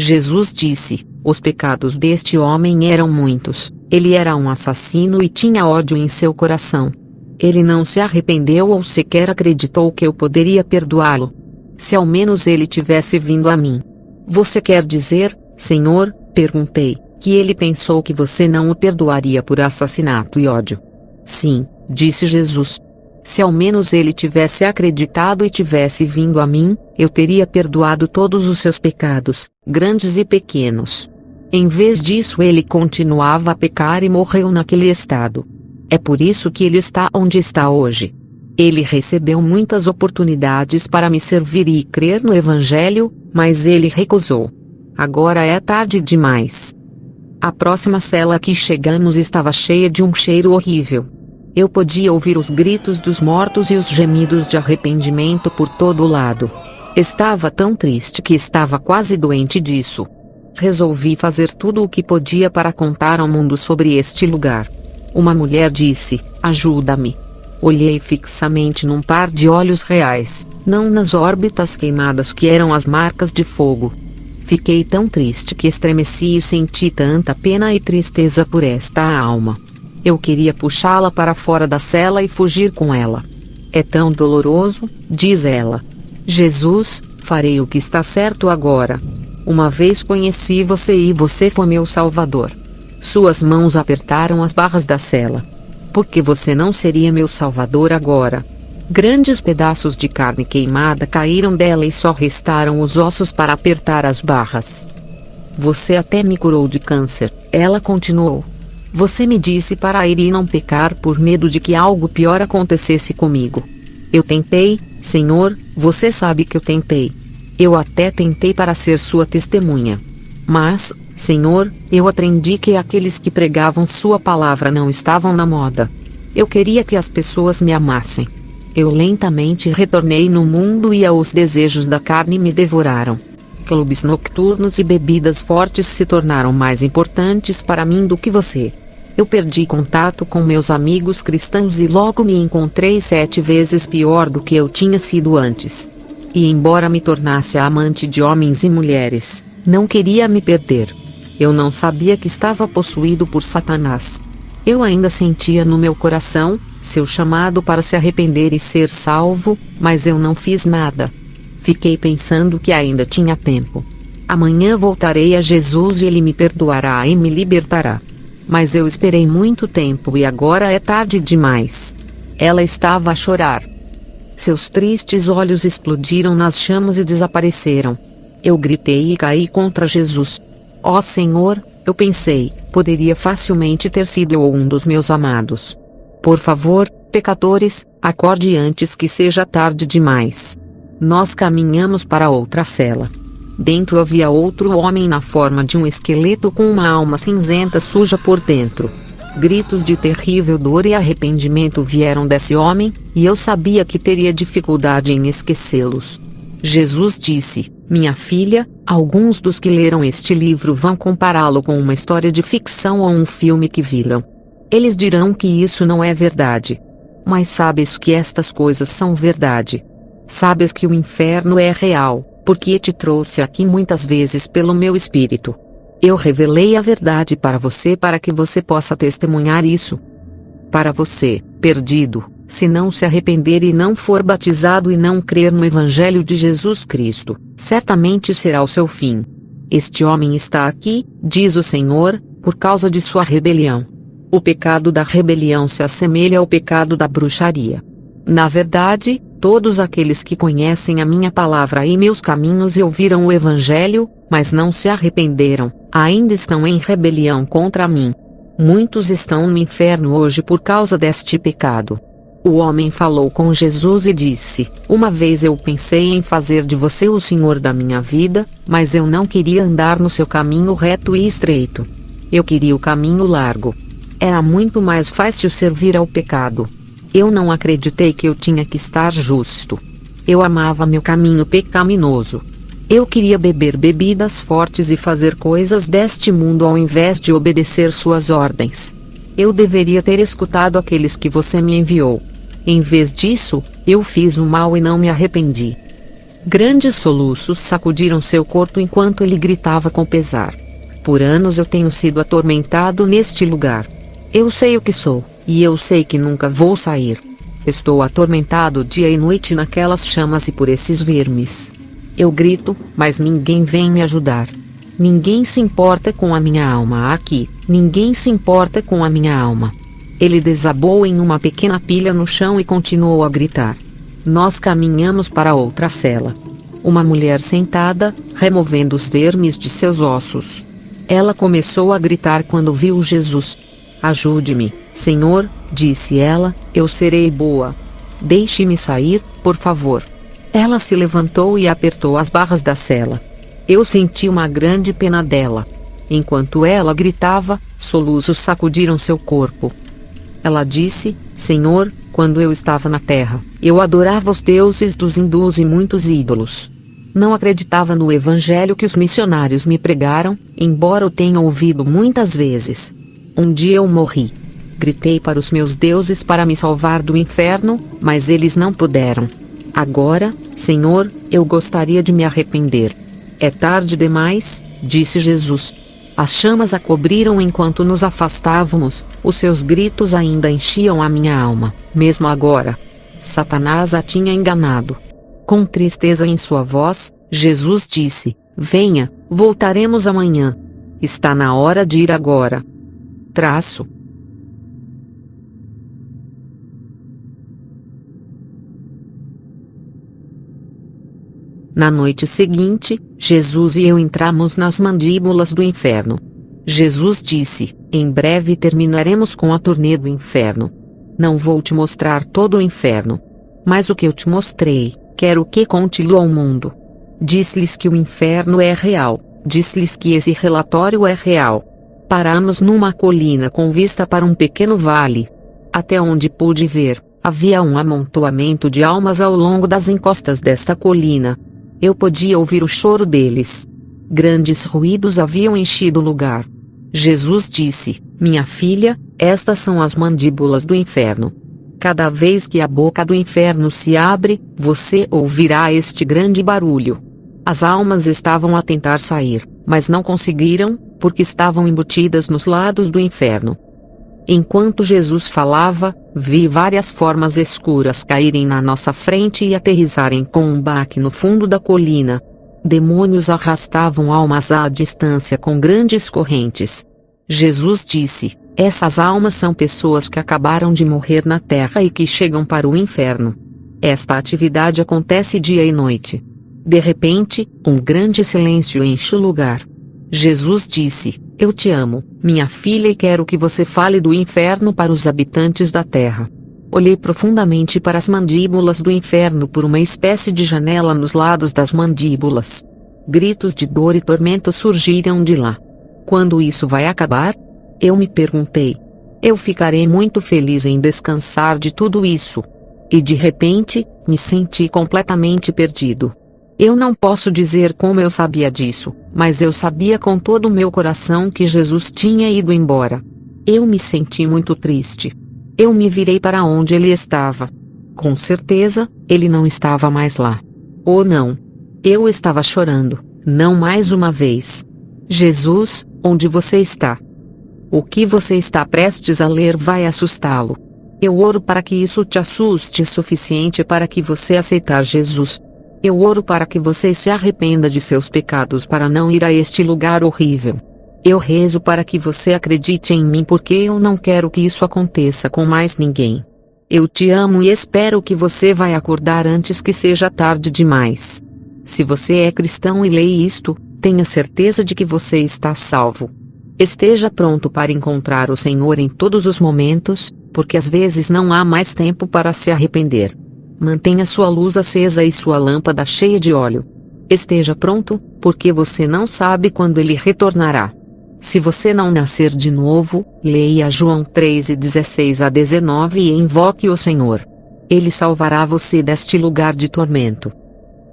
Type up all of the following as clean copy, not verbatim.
Jesus disse: os pecados deste homem eram muitos, ele era um assassino e tinha ódio em seu coração. Ele não se arrependeu ou sequer acreditou que eu poderia perdoá-lo. Se ao menos ele tivesse vindo a mim. Você quer dizer, Senhor, perguntei, que ele pensou que você não o perdoaria por assassinato e ódio? Sim, disse Jesus. Se ao menos ele tivesse acreditado e tivesse vindo a mim, eu teria perdoado todos os seus pecados, grandes e pequenos. Em vez disso, ele continuava a pecar e morreu naquele estado. É por isso que ele está onde está hoje. Ele recebeu muitas oportunidades para me servir e crer no Evangelho, mas ele recusou. Agora é tarde demais. A próxima cela que chegamos estava cheia de um cheiro horrível. Eu podia ouvir os gritos dos mortos e os gemidos de arrependimento por todo o lado. Estava tão triste que estava quase doente disso. Resolvi fazer tudo o que podia para contar ao mundo sobre este lugar. Uma mulher disse: ajuda-me. Olhei fixamente num par de olhos reais, não nas órbitas queimadas que eram as marcas de fogo. Fiquei tão triste que estremeci e senti tanta pena e tristeza por esta alma. Eu queria puxá-la para fora da cela e fugir com ela. É tão doloroso, diz ela. Jesus, farei o que está certo agora. Uma vez conheci você e você foi meu salvador. Suas mãos apertaram as barras da cela. Por que você não seria meu salvador agora? Grandes pedaços de carne queimada caíram dela e só restaram os ossos para apertar as barras. Você até me curou de câncer, ela continuou. Você me disse para ir e não pecar por medo de que algo pior acontecesse comigo. Eu tentei, Senhor, você sabe que eu tentei. Eu até tentei para ser sua testemunha. Mas, Senhor, eu aprendi que aqueles que pregavam sua palavra não estavam na moda. Eu queria que as pessoas me amassem. Eu lentamente retornei no mundo e os desejos da carne me devoraram. Clubes noturnos e bebidas fortes se tornaram mais importantes para mim do que você. Eu perdi contato com meus amigos cristãos e logo me encontrei 7 vezes pior do que eu tinha sido antes. E embora me tornasse a amante de homens e mulheres, não queria me perder. Eu não sabia que estava possuído por Satanás. Eu ainda sentia no meu coração seu chamado para se arrepender e ser salvo, mas eu não fiz nada. Fiquei pensando que ainda tinha tempo. Amanhã voltarei a Jesus e ele me perdoará e me libertará. Mas eu esperei muito tempo e agora é tarde demais. Ela estava a chorar. Seus tristes olhos explodiram nas chamas e desapareceram. Eu gritei e caí contra Jesus. Ó Senhor, eu pensei, poderia facilmente ter sido eu ou um dos meus amados. Por favor, pecadores, acorde antes que seja tarde demais. Nós caminhamos para outra cela. Dentro havia outro homem na forma de um esqueleto com uma alma cinzenta suja por dentro. Gritos de terrível dor e arrependimento vieram desse homem, e eu sabia que teria dificuldade em esquecê-los. Jesus disse: minha filha, alguns dos que leram este livro vão compará-lo com uma história de ficção ou um filme que viram. Eles dirão que isso não é verdade. Mas sabes que estas coisas são verdade. Sabes que o inferno é real, porque te trouxe aqui muitas vezes pelo meu espírito. Eu revelei a verdade para que você possa testemunhar isso. Para você, perdido, se não se arrepender e não for batizado e não crer no Evangelho de Jesus Cristo, certamente será o seu fim. Este homem está aqui, diz o Senhor, por causa de sua rebelião. O pecado da rebelião se assemelha ao pecado da bruxaria. Na verdade, todos aqueles que conhecem a minha palavra e meus caminhos e ouviram o Evangelho, mas não se arrependeram, ainda estão em rebelião contra mim. Muitos estão no inferno hoje por causa deste pecado. O homem falou com Jesus e disse: uma vez eu pensei em fazer de você o Senhor da minha vida, mas eu não queria andar no seu caminho reto e estreito. Eu queria o caminho largo. Era muito mais fácil servir ao pecado. Eu não acreditei que eu tinha que estar justo. Eu amava meu caminho pecaminoso. Eu queria beber bebidas fortes e fazer coisas deste mundo ao invés de obedecer suas ordens. Eu deveria ter escutado aqueles que você me enviou. Em vez disso, eu fiz o mal e não me arrependi. Grandes soluços sacudiram seu corpo enquanto ele gritava com pesar. Por anos eu tenho sido atormentado neste lugar. Eu sei o que sou, e eu sei que nunca vou sair. Estou atormentado dia e noite naquelas chamas e por esses vermes. Eu grito, mas ninguém vem me ajudar. Ninguém se importa com a minha alma aqui, ninguém se importa com a minha alma. Ele desabou em uma pequena pilha no chão e continuou a gritar. Nós caminhamos para outra cela. Uma mulher sentada, removendo os vermes de seus ossos. Ela começou a gritar quando viu Jesus. Ajude-me, Senhor, disse ela, eu serei boa. Deixe-me sair, por favor. Ela se levantou e apertou as barras da cela. Eu senti uma grande pena dela. Enquanto ela gritava, soluços sacudiram seu corpo. Ela disse, Senhor, quando eu estava na terra, eu adorava os deuses dos hindus e muitos ídolos. Não acreditava no evangelho que os missionários me pregaram, embora o tenha ouvido muitas vezes. Um dia eu morri. Gritei para os meus deuses para me salvar do inferno, mas eles não puderam. Agora, Senhor, eu gostaria de me arrepender. É tarde demais, disse Jesus. As chamas a cobriram enquanto nos afastávamos, os seus gritos ainda enchiam a minha alma, mesmo agora. Satanás a tinha enganado. Com tristeza em sua voz, Jesus disse, venha, voltaremos amanhã. Está na hora de ir agora. Na noite seguinte, Jesus e eu entramos nas mandíbulas do inferno. Jesus disse, em breve terminaremos com a turnê do inferno. Não vou te mostrar todo o inferno. Mas o que eu te mostrei, quero que conte-lo ao mundo. Disse-lhes que o inferno é real, disse-lhes que esse relatório é real. Paramos numa colina com vista para um pequeno vale. Até onde pude ver, havia um amontoamento de almas ao longo das encostas desta colina. Eu podia ouvir o choro deles. Grandes ruídos haviam enchido o lugar. Jesus disse, minha filha, estas são as mandíbulas do inferno. Cada vez que a boca do inferno se abre, você ouvirá este grande barulho. As almas estavam a tentar sair, mas não conseguiram, porque estavam embutidas nos lados do inferno. Enquanto Jesus falava, vi várias formas escuras caírem na nossa frente e aterrissarem com um baque no fundo da colina. Demônios arrastavam almas à distância com grandes correntes. Jesus disse, essas almas são pessoas que acabaram de morrer na terra e que chegam para o inferno. Esta atividade acontece dia e noite. De repente, um grande silêncio enche o lugar. Jesus disse, eu te amo, minha filha, e quero que você fale do inferno para os habitantes da terra. Olhei profundamente para as mandíbulas do inferno por uma espécie de janela nos lados das mandíbulas. Gritos de dor e tormento surgiram de lá. Quando isso vai acabar? Eu me perguntei. Eu ficarei muito feliz em descansar de tudo isso. E de repente, me senti completamente perdido. Eu não posso dizer como eu sabia disso, mas eu sabia com todo o meu coração que Jesus tinha ido embora. Eu me senti muito triste. Eu me virei para onde ele estava. Com certeza, ele não estava mais lá. Oh não! Eu estava chorando, não mais uma vez. Jesus, onde você está? O que você está prestes a ler vai assustá-lo. Eu oro para que isso te assuste o suficiente para que você aceitar Jesus. Eu oro para que você se arrependa de seus pecados para não ir a este lugar horrível. Eu rezo para que você acredite em mim porque eu não quero que isso aconteça com mais ninguém. Eu te amo e espero que você vai acordar antes que seja tarde demais. Se você é cristão e lê isto, tenha certeza de que você está salvo. Esteja pronto para encontrar o Senhor em todos os momentos, porque às vezes não há mais tempo para se arrepender. Mantenha sua luz acesa e sua lâmpada cheia de óleo. Esteja pronto, porque você não sabe quando ele retornará. Se você não nascer de novo, leia João 3:16-19 e invoque o Senhor. Ele salvará você deste lugar de tormento.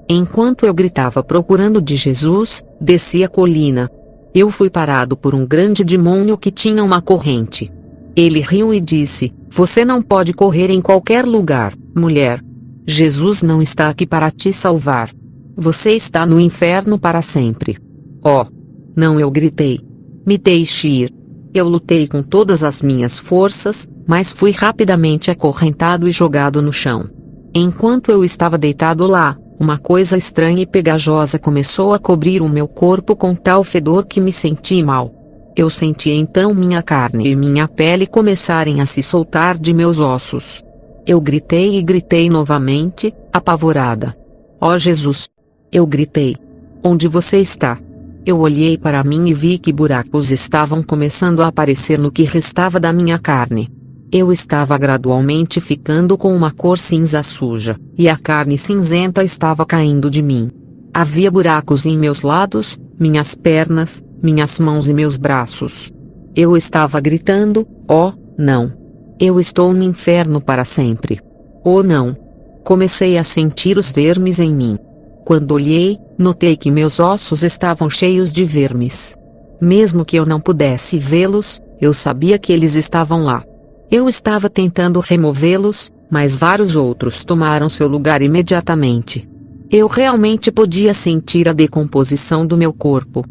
Enquanto eu gritava procurando de Jesus, desci a colina. Eu fui parado por um grande demônio que tinha uma corrente. Ele riu e disse, você não pode correr em qualquer lugar, mulher. Jesus não está aqui para te salvar. Você está no inferno para sempre. Oh! Não, eu gritei. Me deixe ir. Eu lutei com todas as minhas forças, mas fui rapidamente acorrentado e jogado no chão. Enquanto eu estava deitado lá, uma coisa estranha e pegajosa começou a cobrir o meu corpo com tal fedor que me senti mal. Eu senti então minha carne e minha pele começarem a se soltar de meus ossos. Eu gritei e gritei novamente, apavorada. Oh Jesus! Eu gritei. Onde você está? Eu olhei para mim e vi que buracos estavam começando a aparecer no que restava da minha carne. Eu estava gradualmente ficando com uma cor cinza suja, e a carne cinzenta estava caindo de mim. Havia buracos em meus lados, minhas pernas, minhas mãos e meus braços. Eu estava gritando, oh, não! Eu estou no inferno para sempre. Oh não! Comecei a sentir os vermes em mim. Quando olhei, notei que meus ossos estavam cheios de vermes. Mesmo que eu não pudesse vê-los, eu sabia que eles estavam lá. Eu estava tentando removê-los, mas vários outros tomaram seu lugar imediatamente. Eu realmente podia sentir a decomposição do meu corpo.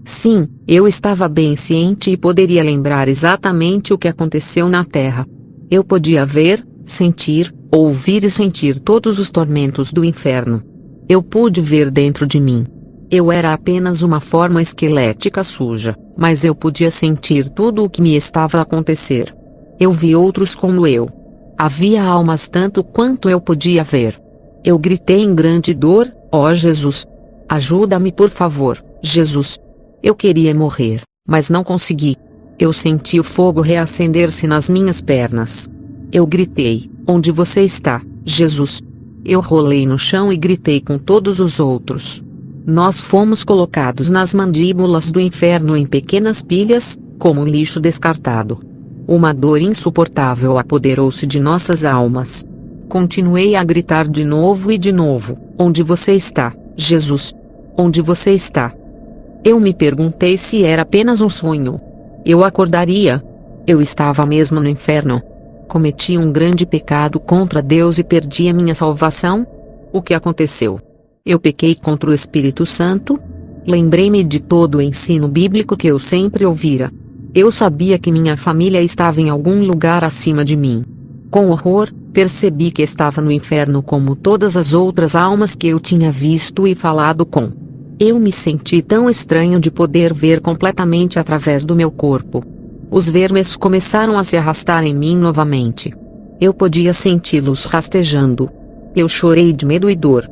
Sim, eu estava bem ciente e poderia lembrar exatamente o que aconteceu na Terra. Eu podia ver, sentir, ouvir e sentir todos os tormentos do inferno. Eu pude ver dentro de mim. Eu era apenas uma forma esquelética suja, mas eu podia sentir tudo o que me estava a acontecer. Eu vi outros como eu. Havia almas tanto quanto eu podia ver. Eu gritei em grande dor, ó Jesus! Ajuda-me por favor, Jesus! Eu queria morrer, mas não consegui. Eu senti o fogo reacender-se nas minhas pernas. Eu gritei, onde você está, Jesus? Eu rolei no chão e gritei com todos os outros. Nós fomos colocados nas mandíbulas do inferno em pequenas pilhas, como lixo descartado. Uma dor insuportável apoderou-se de nossas almas. Continuei a gritar de novo e de novo, onde você está, Jesus? Onde você está? Eu me perguntei se era apenas um sonho. Eu acordaria? Eu estava mesmo no inferno. Cometi um grande pecado contra Deus e perdi a minha salvação? O que aconteceu? Eu pequei contra o Espírito Santo? Lembrei-me de todo o ensino bíblico que eu sempre ouvira. Eu sabia que minha família estava em algum lugar acima de mim. Com horror, percebi que estava no inferno como todas as outras almas que eu tinha visto e falado com. Eu me senti tão estranho de poder ver completamente através do meu corpo. Os vermes começaram a se arrastar em mim novamente. Eu podia senti-los rastejando. Eu chorei de medo e dor.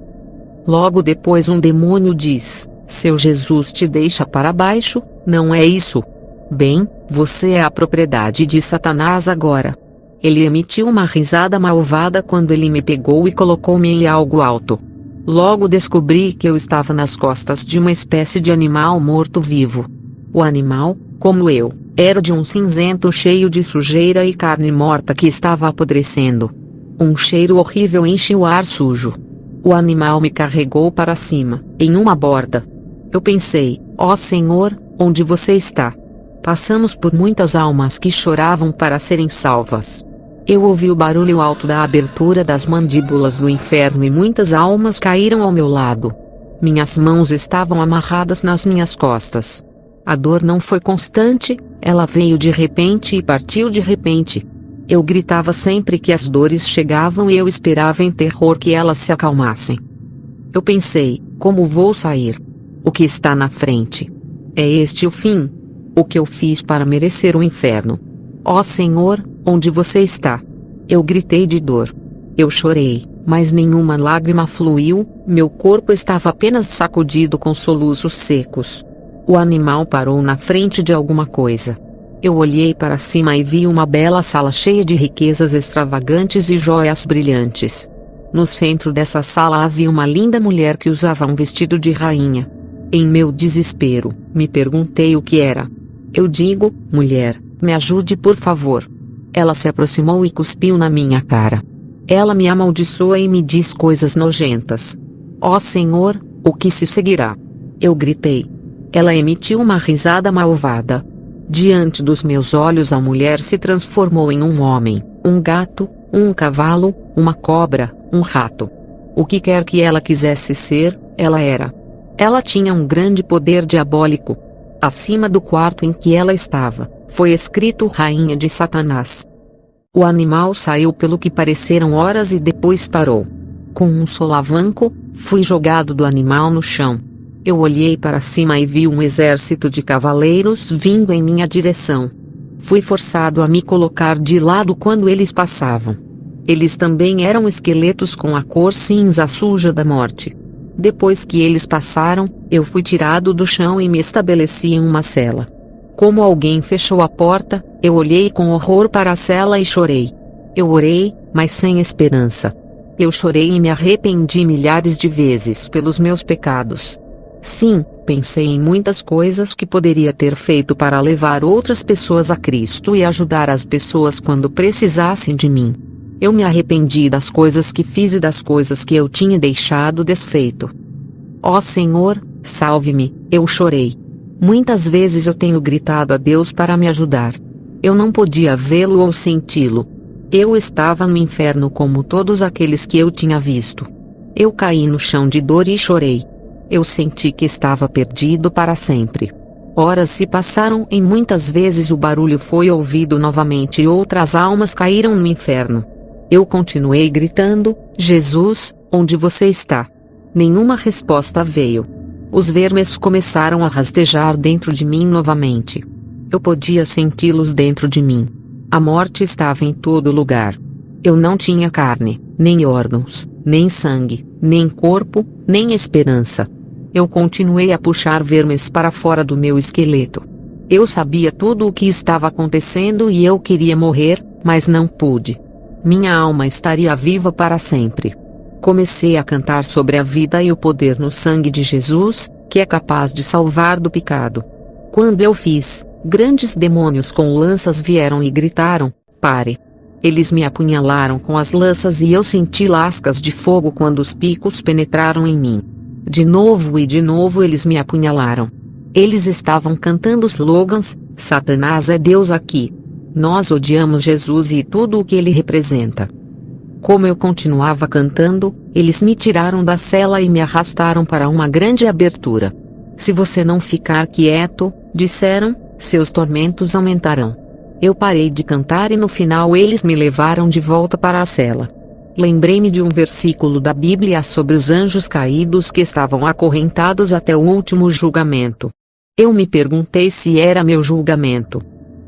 Logo depois um demônio diz, seu Jesus te deixa para baixo, não é isso? Bem, você é a propriedade de Satanás agora. Ele emitiu uma risada malvada quando ele me pegou e colocou-me em algo alto. Logo descobri que eu estava nas costas de uma espécie de animal morto-vivo. O animal, como eu, era de um cinzento cheio de sujeira e carne morta que estava apodrecendo. Um cheiro horrível enche o ar sujo. O animal me carregou para cima, em uma borda. Eu pensei, ó Senhor, onde você está? Passamos por muitas almas que choravam para serem salvas. Eu ouvi o barulho alto da abertura das mandíbulas do inferno e muitas almas caíram ao meu lado. Minhas mãos estavam amarradas nas minhas costas. A dor não foi constante, ela veio de repente e partiu de repente. Eu gritava sempre que as dores chegavam e eu esperava em terror que elas se acalmassem. Eu pensei, como vou sair? O que está na frente? É este o fim? O que eu fiz para merecer o inferno? Ó Senhor, onde você está? Eu gritei de dor. Eu chorei, mas nenhuma lágrima fluiu, meu corpo estava apenas sacudido com soluços secos. O animal parou na frente de alguma coisa. Eu olhei para cima e vi uma bela sala cheia de riquezas extravagantes e joias brilhantes. No centro dessa sala havia uma linda mulher que usava um vestido de rainha. Em meu desespero, me perguntei o que era. Eu digo, mulher, me ajude por favor. Ela se aproximou e cuspiu na minha cara. Ela me amaldiçoa e me diz coisas nojentas. Ó Senhor, o que se seguirá? Eu gritei. Ela emitiu uma risada malvada. Diante dos meus olhos a mulher se transformou em um homem, um gato, um cavalo, uma cobra, um rato. O que quer que ela quisesse ser, ela era. Ela tinha um grande poder diabólico. Acima do quarto em que ela estava, foi escrito Rainha de Satanás. O animal saiu pelo que pareceram horas e depois parou. Com um solavanco, fui jogado do animal no chão. Eu olhei para cima e vi um exército de cavaleiros vindo em minha direção. Fui forçado a me colocar de lado quando eles passavam. Eles também eram esqueletos com a cor cinza suja da morte. Depois que eles passaram, eu fui tirado do chão e me estabeleci em uma cela. Como alguém fechou a porta, eu olhei com horror para a cela e chorei. Eu orei, mas sem esperança. Eu chorei e me arrependi milhares de vezes pelos meus pecados. Sim, pensei em muitas coisas que poderia ter feito para levar outras pessoas a Cristo e ajudar as pessoas quando precisassem de mim. Eu me arrependi das coisas que fiz e das coisas que eu tinha deixado desfeito. Ó Senhor, salve-me, eu chorei. Muitas vezes eu tenho gritado a Deus para me ajudar. Eu não podia vê-lo ou senti-lo. Eu estava no inferno como todos aqueles que eu tinha visto. Eu caí no chão de dor e chorei. Eu senti que estava perdido para sempre. Horas se passaram e muitas vezes o barulho foi ouvido novamente e outras almas caíram no inferno. Eu continuei gritando, Jesus, onde você está? Nenhuma resposta veio. Os vermes começaram a rastejar dentro de mim novamente. Eu podia senti-los dentro de mim. A morte estava em todo lugar. Eu não tinha carne, nem órgãos, nem sangue, nem corpo, nem esperança. Eu continuei a puxar vermes para fora do meu esqueleto. Eu sabia tudo o que estava acontecendo e eu queria morrer, mas não pude. Minha alma estaria viva para sempre. Comecei a cantar sobre a vida e o poder no sangue de Jesus, que é capaz de salvar do pecado. Quando eu fiz, grandes demônios com lanças vieram e gritaram, pare. Eles me apunhalaram com as lanças e eu senti lascas de fogo quando os picos penetraram em mim. De novo e de novo eles me apunhalaram. Eles estavam cantando slogans, Satanás é Deus aqui. Nós odiamos Jesus e tudo o que ele representa. Como eu continuava cantando, eles me tiraram da cela e me arrastaram para uma grande abertura. Se você não ficar quieto, disseram, seus tormentos aumentarão. Eu parei de cantar e no final eles me levaram de volta para a cela. Lembrei-me de um versículo da Bíblia sobre os anjos caídos que estavam acorrentados até o último julgamento. Eu me perguntei se era meu julgamento.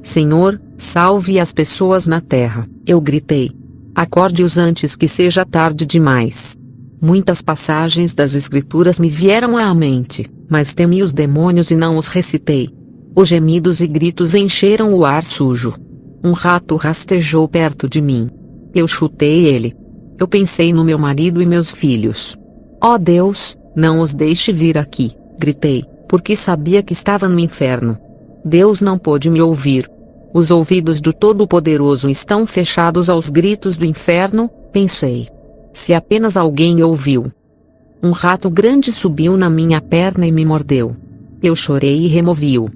Senhor, salve as pessoas na terra, eu gritei. Acorde-os antes que seja tarde demais. Muitas passagens das Escrituras me vieram à mente, mas temi os demônios e não os recitei. Os gemidos e gritos encheram o ar sujo. Um rato rastejou perto de mim. Eu chutei ele. Eu pensei no meu marido e meus filhos. Ó Deus, não os deixe vir aqui, gritei, porque sabia que estava no inferno. Deus não pôde me ouvir. Os ouvidos do Todo-Poderoso estão fechados aos gritos do inferno, pensei. Se apenas alguém ouviu. Um rato grande subiu na minha perna e me mordeu. Eu chorei e removi-o.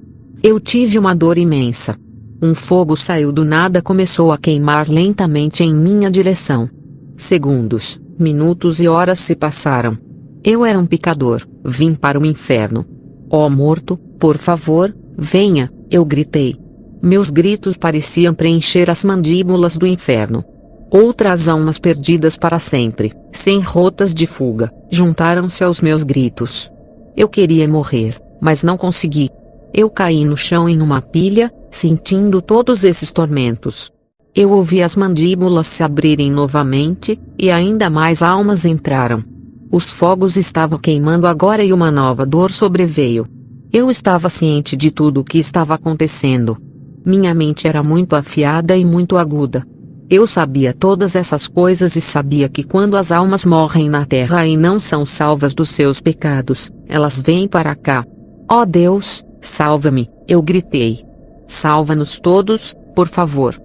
Eu tive uma dor imensa. Um fogo saiu do nada e começou a queimar lentamente em minha direção. Segundos, minutos e horas se passaram. Eu era um pecador, vim para o inferno. Ó morto, por favor, venha, eu gritei. Meus gritos pareciam preencher as mandíbulas do inferno. Outras almas perdidas para sempre, sem rotas de fuga, juntaram-se aos meus gritos. Eu queria morrer, mas não consegui. Eu caí no chão em uma pilha, sentindo todos esses tormentos. Eu ouvi as mandíbulas se abrirem novamente, e ainda mais almas entraram. Os fogos estavam queimando agora e uma nova dor sobreveio. Eu estava ciente de tudo o que estava acontecendo. Minha mente era muito afiada e muito aguda. Eu sabia todas essas coisas e sabia que quando as almas morrem na terra e não são salvas dos seus pecados, elas vêm para cá. Ó Deus, salva-me, eu gritei. Salva-nos todos, por favor.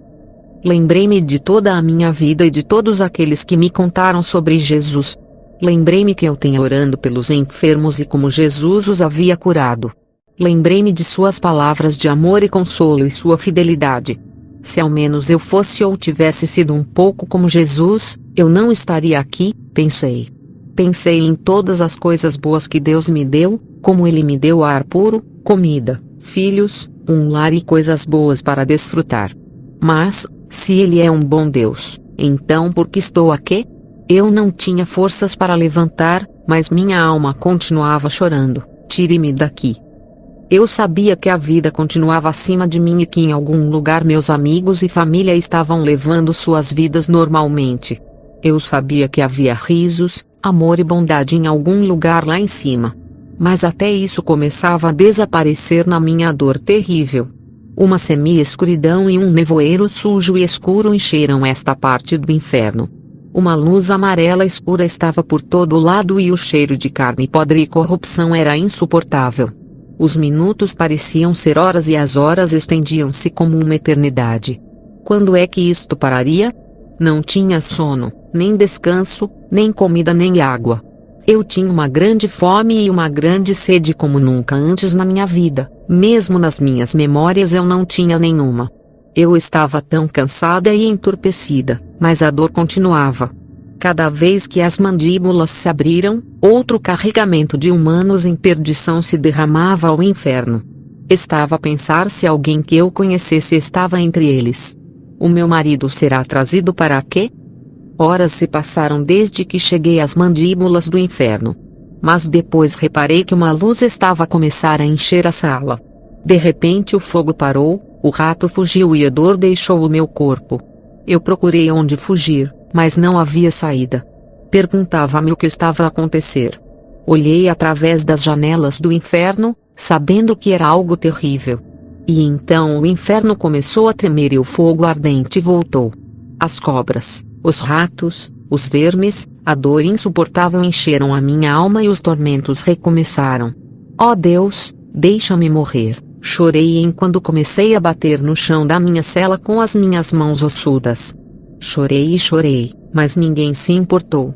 Lembrei-me de toda a minha vida e de todos aqueles que me contaram sobre Jesus. Lembrei-me que eu tinha orando pelos enfermos e como Jesus os havia curado. Lembrei-me de suas palavras de amor e consolo e sua fidelidade. Se ao menos eu fosse ou tivesse sido um pouco como Jesus, eu não estaria aqui, pensei. Pensei em todas as coisas boas que Deus me deu, como Ele me deu ar puro, comida, filhos, um lar e coisas boas para desfrutar. Mas, se Ele é um bom Deus, então por que estou aqui? Eu não tinha forças para levantar, mas minha alma continuava chorando: tire-me daqui. Eu sabia que a vida continuava acima de mim e que em algum lugar meus amigos e família estavam levando suas vidas normalmente. Eu sabia que havia risos, amor e bondade em algum lugar lá em cima. Mas até isso começava a desaparecer na minha dor terrível. Uma semi-escuridão e um nevoeiro sujo e escuro encheram esta parte do inferno. Uma luz amarela escura estava por todo lado e o cheiro de carne podre e corrupção era insuportável. Os minutos pareciam ser horas e as horas estendiam-se como uma eternidade. Quando é que isto pararia? Não tinha sono, nem descanso, nem comida nem água. Eu tinha uma grande fome e uma grande sede como nunca antes na minha vida, mesmo nas minhas memórias eu não tinha nenhuma. Eu estava tão cansada e entorpecida, mas a dor continuava. Cada vez que as mandíbulas se abriram, outro carregamento de humanos em perdição se derramava ao inferno. Estava a pensar se alguém que eu conhecesse estava entre eles. O meu marido será trazido para quê? Horas se passaram desde que cheguei às mandíbulas do inferno. Mas depois reparei que uma luz estava a começar a encher a sala. De repente o fogo parou, o rato fugiu e a dor deixou o meu corpo. Eu procurei onde fugir, mas não havia saída. Perguntava-me o que estava a acontecer. Olhei através das janelas do inferno, sabendo que era algo terrível. E então o inferno começou a tremer e o fogo ardente voltou. As cobras, os ratos, os vermes, a dor insuportável encheram a minha alma e os tormentos recomeçaram. Ó Deus, deixa-me morrer, chorei enquanto comecei a bater no chão da minha cela com as minhas mãos ossudas. Chorei e chorei, mas ninguém se importou.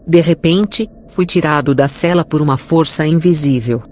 De repente, fui tirado da cela por uma força invisível.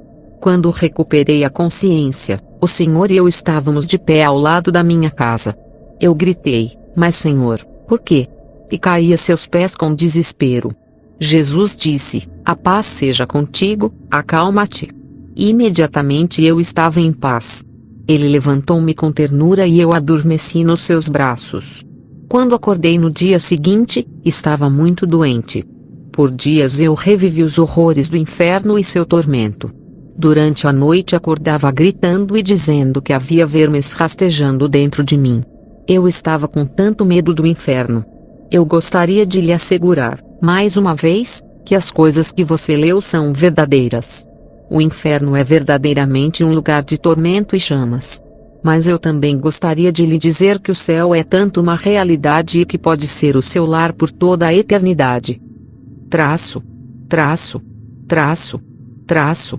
Quando recuperei a consciência, o Senhor e eu estávamos de pé ao lado da minha casa. Eu gritei: mas Senhor, por quê? E caí a seus pés com desespero. Jesus disse: a paz seja contigo, acalma-te. Imediatamente eu estava em paz. Ele levantou-me com ternura e eu adormeci nos seus braços. Quando acordei no dia seguinte, estava muito doente. Por dias eu revivi os horrores do inferno e seu tormento. Durante a noite acordava gritando e dizendo que havia vermes rastejando dentro de mim. Eu estava com tanto medo do inferno. Eu gostaria de lhe assegurar, mais uma vez, que as coisas que você leu são verdadeiras. O inferno é verdadeiramente um lugar de tormento e chamas. Mas eu também gostaria de lhe dizer que o céu é tanto uma realidade e que pode ser o seu lar por toda a eternidade. Traço, traço, traço, traço.